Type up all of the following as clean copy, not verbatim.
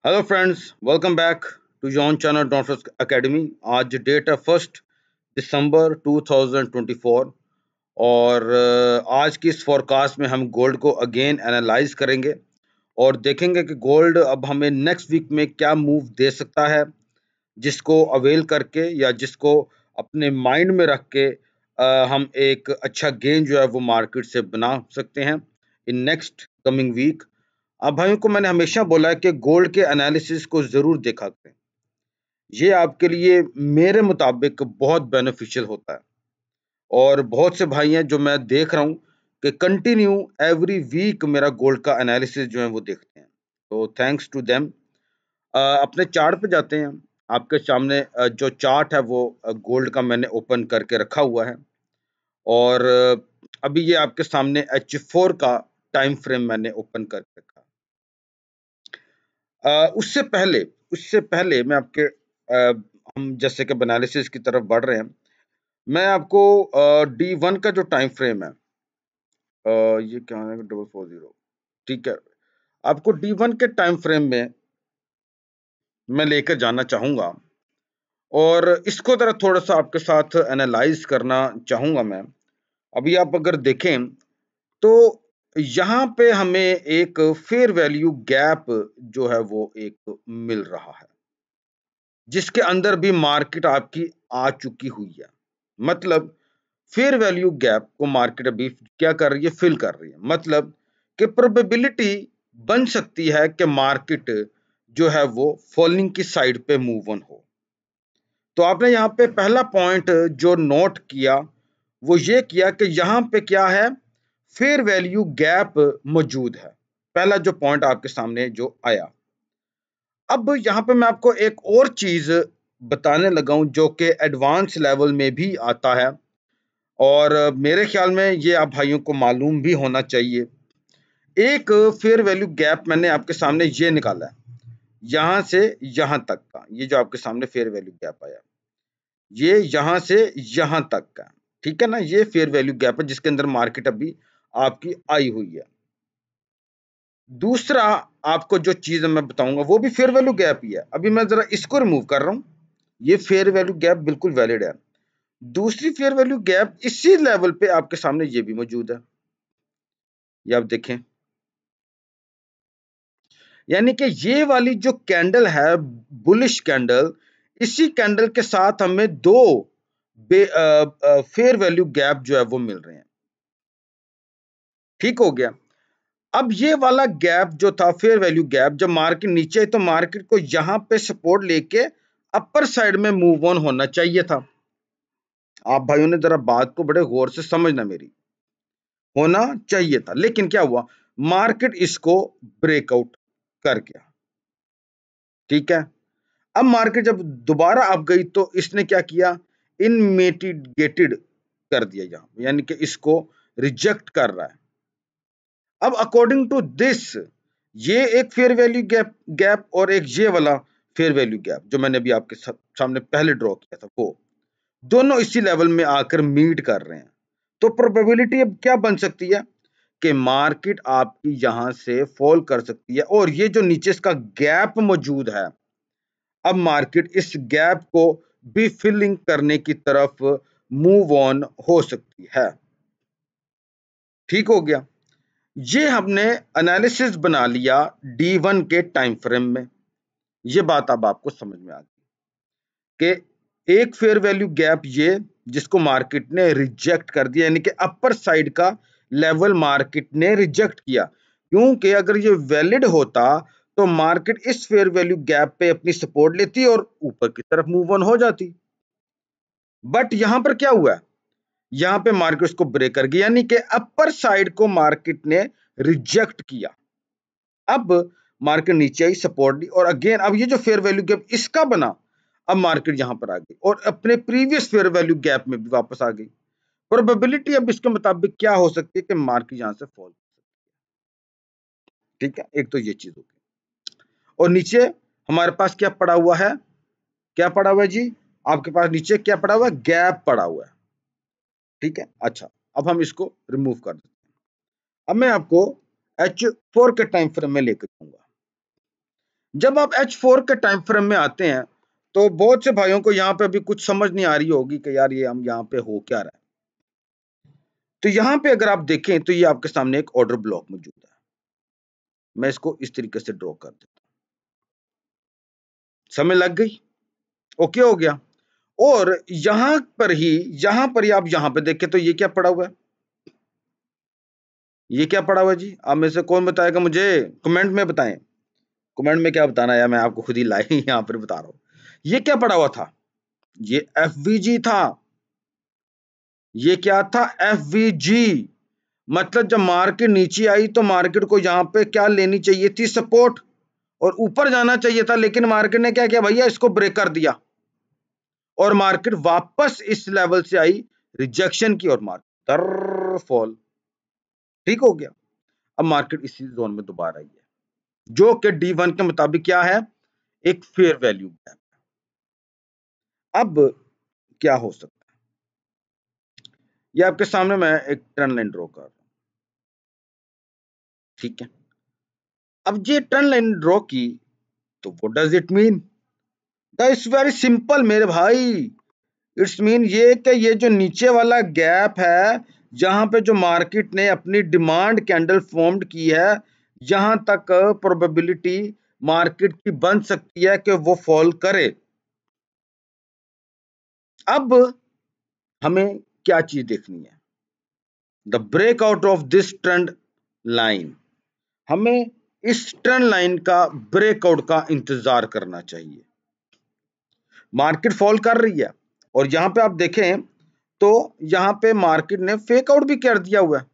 Hello friends, welcome back to John channel dot academy. आज date है 1 दिसंबर 2024 और आज की इस फोरकास्ट में हम गोल्ड को अगेन एनालाइज करेंगे और देखेंगे कि गोल्ड अब हमें नेक्स्ट वीक में क्या मूव दे सकता है, जिसको अवेल करके या जिसको अपने माइंड में रख के हम एक अच्छा गेन जो है वो मार्केट से बना सकते हैं इन नेक्स्ट कमिंग वीक। अब भाइयों को मैंने हमेशा बोला है कि गोल्ड के एनालिसिस को जरूर देखा करें। ये आपके लिए मेरे मुताबिक बहुत बेनिफिशियल होता है और बहुत से भाई हैं जो मैं देख रहा हूँ कि कंटिन्यू एवरी वीक मेरा गोल्ड का एनालिसिस जो है वो देखते हैं। तो थैंक्स टू देम। अपने चार्ट पे जाते हैं। आपके सामने जो चार्ट है वो गोल्ड का मैंने ओपन करके रखा हुआ है और अभी ये आपके सामने H4 का टाइम फ्रेम मैंने ओपन करके रखा। उससे पहले मैं आपके हम जैसे कि एनालिसिस की तरफ बढ़ रहे हैं, मैं आपको D1 का जो टाइम फ्रेम है, ये क्या है, 440, ठीक है। आपको D1 के टाइम फ्रेम में मैं लेकर जाना चाहूंगा और इसको जरा थोड़ा सा आपके साथ एनालाइज करना चाहूंगा मैं। अभी आप अगर देखें तो यहाँ पे हमें एक फेयर वैल्यू गैप जो है वो एक मिल रहा है, जिसके अंदर भी मार्केट आपकी आ चुकी हुई है। मतलब फेयर वैल्यू गैप को मार्केट अभी क्या कर रही है, फिल कर रही है। मतलब कि प्रोबेबिलिटी बन सकती है कि मार्केट जो है वो फॉलिंग की साइड पे मूव ऑन हो। तो आपने यहाँ पे पहला पॉइंट जो नोट किया वो ये किया कि यहाँ पे क्या है, फेयर वैल्यू गैप मौजूद है। पहला जो पॉइंट आपके सामने जो आया। अब यहाँ पे मैं आपको एक और चीज बताने लगा हूं जो कि एडवांस लेवल में भी आता है और मेरे ख्याल में ये आप भाइयों को मालूम भी होना चाहिए। एक फेयर वैल्यू गैप मैंने आपके सामने ये निकाला है, यहां से यहां तक का। ये जो आपके सामने फेयर वैल्यू गैप आया, ये यहां से यहां तक का, ठीक है ना। ये फेयर वैल्यू गैप है जिसके अंदर मार्केट अभी आपकी आई हुई है। दूसरा आपको जो चीज मैं बताऊंगा वो भी फेयर वैल्यू गैप ही है। अभी मैं जरा इसको रिमूव कर रहा हूं। ये फेयर वैल्यू गैप बिल्कुल वैलिड है। दूसरी फेयर वैल्यू गैप इसी लेवल पे आपके सामने ये भी मौजूद है, ये आप देखें। यानी कि ये वाली जो कैंडल है, बुलिश कैंडल, इसी कैंडल के साथ हमें दो फेयर वैल्यू गैप जो है वो मिल रहे हैं। ठीक हो गया। अब ये वाला गैप जो था फेयर वैल्यू गैप, जब मार्केट नीचे है तो मार्केट को यहां पे सपोर्ट लेके अपर साइड में मूव ऑन होना चाहिए था। आप भाइयों ने जरा बात को बड़े गौर से समझना, मेरी होना चाहिए था। लेकिन क्या हुआ, मार्केट इसको ब्रेकआउट कर गया। ठीक है। अब मार्केट जब दोबारा अप गई तो इसने क्या किया, इनमिटिगेटेड कर दिया यहां, यानी कि इसको रिजेक्ट कर रहा है। अब अकॉर्डिंग टू दिस ये एक फेयर वैल्यू गैप गैप और एक ये वाला फेयर वैल्यू गैप जो मैंने अभी आपके सामने पहले ड्रॉ किया था, वो दोनों इसी लेवल में आकर मीट कर रहे हैं। तो प्रोबेबिलिटी अब क्या बन सकती है कि मार्केट आपकी यहां से फॉल कर सकती है और ये जो नीचे इसका गैप मौजूद है, अब मार्केट इस गैप को भी फिलिंग करने की तरफ मूव ऑन हो सकती है। ठीक हो गया। ये हमने एनालिसिस बना लिया D1 के टाइम फ्रेम में। ये बात अब आपको समझ में आ गई कि एक फेयर वैल्यू गैप ये जिसको मार्केट ने रिजेक्ट कर दिया, यानी कि अपर साइड का लेवल मार्केट ने रिजेक्ट किया। क्योंकि अगर ये वैलिड होता तो मार्केट इस फेयर वैल्यू गैप पे अपनी सपोर्ट लेती और ऊपर की तरफ मूव ऑन हो जाती। बट यहां पर क्या हुआ, यहां पे मार्केट उसको ब्रेक कर गया, यानी कि अपर साइड को मार्केट ने रिजेक्ट किया। अब मार्केट नीचे आई, सपोर्ट दी और अगेन अब ये जो फेयर वैल्यू गैप इसका बना, अब मार्केट यहां पर आ गई और अपने प्रीवियस फेयर वैल्यू गैप में भी वापस आ गई। प्रोबेबिलिटी अब इसके मुताबिक क्या हो सकती है कि मार्केट यहां से फॉल। ठीक है, एक तो ये चीज होगी। और नीचे हमारे पास क्या पड़ा हुआ है, क्या पड़ा हुआ है जी, आपके पास नीचे क्या पड़ा हुआ है, गैप पड़ा हुआ है। ठीक है, अच्छा, अब हम इसको रिमूव कर देते हैं। अब मैं आपको H4 के टाइम फ्रेम में लेकर जाऊंगा। जब आप H4 के टाइम फ्रेम में आते हैं तो बहुत से भाइयों को यहाँ पे अभी कुछ समझ नहीं आ रही होगी कि यार ये हम यहाँ पे हो क्या रहा है। तो यहाँ पे अगर आप देखें तो ये आपके सामने एक ऑर्डर ब्लॉक मौजूद है। मैं इसको इस तरीके से ड्रॉ कर देता हूँ। समय लग गई, ओके हो गया। और यहां पर ही आप यहां पे देखें तो ये क्या पड़ा हुआ है, ये क्या पड़ा हुआ है जी? आप में से कौन बताएगा मुझे? कमेंट में बताएं। कमेंट में क्या बताना है, मैं आपको खुद ही लाइव यहां पर बता रहा हूं। ये क्या पड़ा हुआ था? ये FVG था। ये क्या था? FVG। मतलब जब मार्केट नीचे आई तो मार्केट को यहां पे क्या लेनी चाहिए थी? सपोर्ट, और ऊपर जाना चाहिए था, लेकिन मार्केट ने क्या किया भैया? इसको ब्रेक कर दिया और मार्केट वापस इस लेवल से आई, रिजेक्शन की, और मार्केट फॉल। ठीक हो गया। अब मार्केट इसी जोन में दोबारा आई है, जो कि D1 के मुताबिक क्या है? एक फेयर वैल्यू गैप। अब क्या हो सकता है? ये आपके सामने मैं एक ट्रेंड लाइन ड्रॉ कर रहा हूं, ठीक है। अब ये ट्रेंड लाइन ड्रॉ की तो what does it mean? It's very simple मेरे भाई। इट्स मीन ये कि ये जो नीचे वाला गैप है, जहां पे जो मार्केट ने अपनी डिमांड कैंडल फॉर्म्ड की है, यहां तक प्रोबेबिलिटी मार्केट की बन सकती है कि वो फॉल करे। अब हमें क्या चीज देखनी है? The breakout of this trend line. हमें इस ट्रेंड लाइन का ब्रेकआउट का इंतजार करना चाहिए। मार्केट फॉल कर रही है और यहां पे आप देखें तो यहां पे मार्केट ने फेक आउट भी कर दिया हुआ है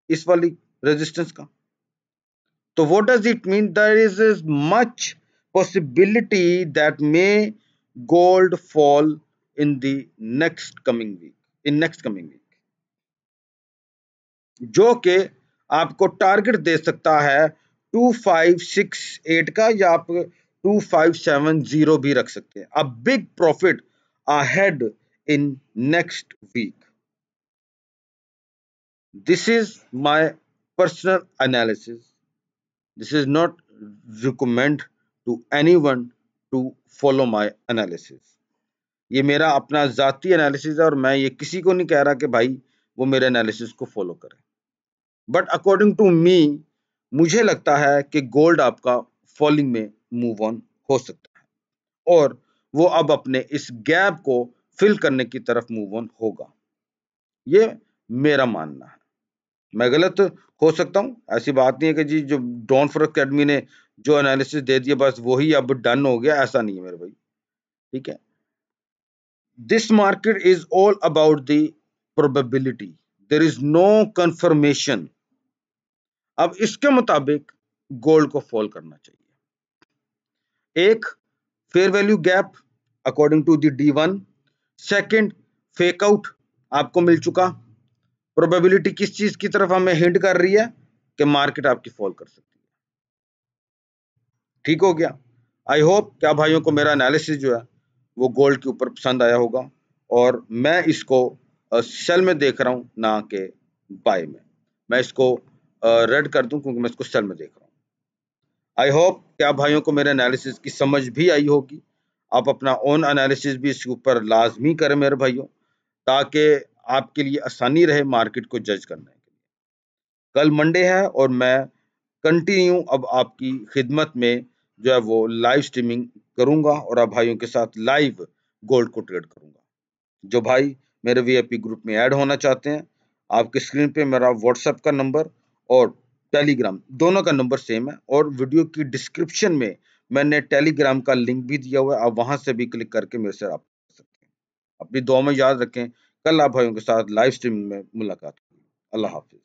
इस वाली रेजिस्टेंस का। तो what does it mean? There is much possibility that may gold fall in the next coming week, जो कि आपको टारगेट दे सकता है 2568 का, या आप 2570 भी रख सकते हैं। A big profit ahead in next week. This is my personal analysis. This is not recommend to anyone to follow my analysis. ये मेरा अपना जाती एनालिसिस है और मैं ये किसी को नहीं कह रहा कि भाई वो मेरे एनालिसिस को फॉलो करे। बट अकॉर्डिंग टू मी, मुझे लगता है कि गोल्ड आपका फॉलिंग में मूव ऑन हो सकता है और वो अब अपने इस गैप को फिल करने की तरफ मूव ऑन होगा। ये मेरा मानना है। मैं गलत हो सकता हूँ, ऐसी बात नहीं है कि जी जो डॉन फॉरेक्स अकेडमी ने जो एनालिसिस दे दिया बस वही अब डन हो गया, ऐसा नहीं है मेरे भाई, ठीक है। This market is all about the probability, there is no confirmation. अब इसके मुताबिक गोल्ड को फॉल करना चाहिए। एक, fair value gap according to the D1। Second, fake out आपको मिल चुका। प्रोबेबिलिटी किस चीज की तरफ हमें हिंट कर रही है? कि मार्केट आपकी फॉल कर सकती है। ठीक हो गया। आई होप क्या भाइयों को मेरा एनालिसिस जो है वो गोल्ड के ऊपर पसंद आया होगा, और मैं इसको सेल में देख रहा हूँ ना कि बाय में। मैं इसको रेड कर दूं क्योंकि मैं इसको सेल में देख रहा हूँ। आई होप क्या भाइयों को मेरे एनालिसिस की समझ भी आई होगी। आप अपना ओन एनालिसिस भी इसके ऊपर लाजमी करें मेरे भाइयों, ताकि आपके लिए आसानी रहे मार्केट को जज करने के लिए। कल मंडे है और मैं कंटिन्यू अब आपकी खिदमत में जो है वो लाइव स्ट्रीमिंग करूंगा और आप भाइयों के साथ लाइव गोल्ड को ट्रेड करूंगा। जो भाई मेरे VIP ग्रुप में ऐड होना चाहते हैं, आपके स्क्रीन पे मेरा व्हाट्सएप का नंबर और टेलीग्राम दोनों का नंबर सेम है, और वीडियो की डिस्क्रिप्शन में मैंने टेलीग्राम का लिंक भी दिया हुआ है, आप वहां से भी क्लिक करके मेरे से आप कर सकते हैं। अपनी दुआ में याद रखें, कल आप भाइयों के साथ लाइव स्ट्रीमिंग में मुलाकात होगी। अल्लाह हाफिज।